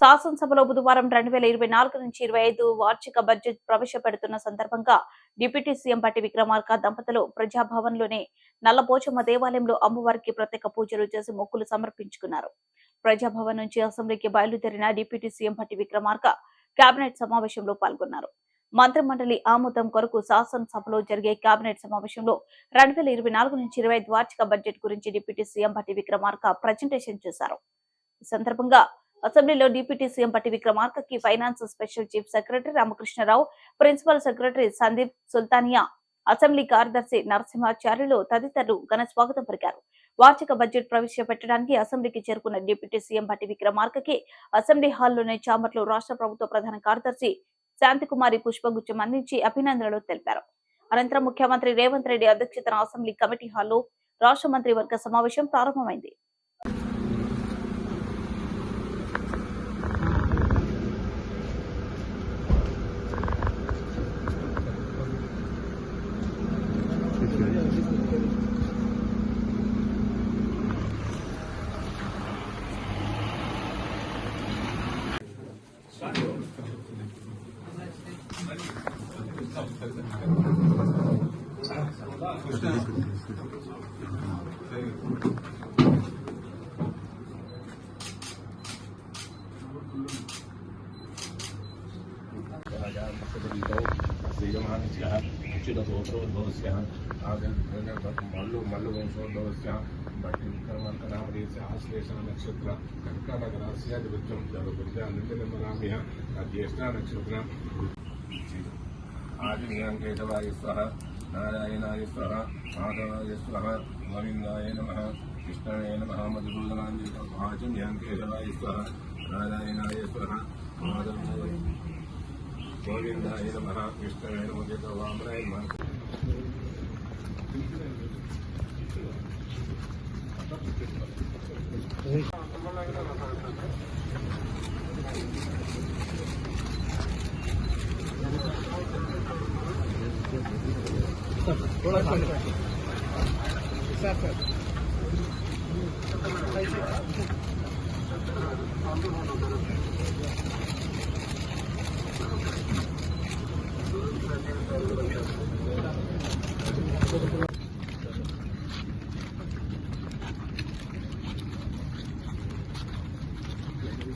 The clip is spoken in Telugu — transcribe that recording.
శాసనసభలో బుధవారం 2024-25 వార్షిక బడ్జెట్ ప్రవేశపెడుతున్న సందర్భంగా డిప్యూటీ సీఎం భట్టి విక్రమార్క దంపతులు ప్రజాభవన్లోని నల్లపోచమ్మ దేవాలయంలో అమ్మవారికి ప్రత్యేక పూజలు చేసి మొక్కులు సమర్పించుకున్నారు. ప్రజాభవన్ నుంచి అసెంబ్లీకి బయలుదేరిన deputy CM Bhatti Vikramarka cabinet సమావేశంలో పాల్గొన్నారు. మంత్రిమండలి ఆమోదం కొరకు శాసనసభలో జరిగే కేబినెట్ సమావేశంలో 2024-25 వార్షిక బడ్జెట్ గురించి deputy CM Bhatti Vikramarka presentation చేశారు. ఈ సందర్భంగా అసెంబ్లీలో డిప్యూటీ సీఎం భట్టి విక్రమార్కకి finance special chief secretary Ramakrishna Rao, principal secretary Sandeep Sultania, assembly కార్యదర్శి నరసింహాచార్యులు తదితరులు ఘన స్వాగతం పలికారు. వార్షిక బడ్జెట్ ప్రవేశపెట్టడానికి అసెంబ్లీకి చేరుకున్న డిప్యూటీ సీఎం భట్టి విక్రమార్కకి అసెంబ్లీ హాల్లోని చాంబర్లో రాష్ట్ర ప్రభుత్వ ప్రధాన కార్యదర్శి శాంతికుమారి పుష్పగుచ్చం అందించి అభినందనలు తెలిపారు. అనంతరం ముఖ్యమంత్రి రేవంత్ రెడ్డి అధ్యక్షతన అసెంబ్లీ కమిటీ హాల్లో రాష్ట్ర మంత్రివర్గ సమావేశం ప్రారంభమైంది. భట్టి విక్రమార్క నామదేశ ఆశ్లేష నక్షత్ర కర్కాటక రాశ్యాధిపత్యం జలపుర్జామిమరామ్య జ్యేష్ఠ నక్షత్ర ఆదికేశవాయ స్వః నారాయణాయ స్వః మాధవాయ స్వః గోవిందాయ నమః కృష్ణాయ నమః మధుసూదనాంకేశవాయ స్వః నారాయణాయ స్వః మాధవాయ గోవిందాయ నమః కృష్ణాయ నమః వామనాయ నమః. थोड़ा सा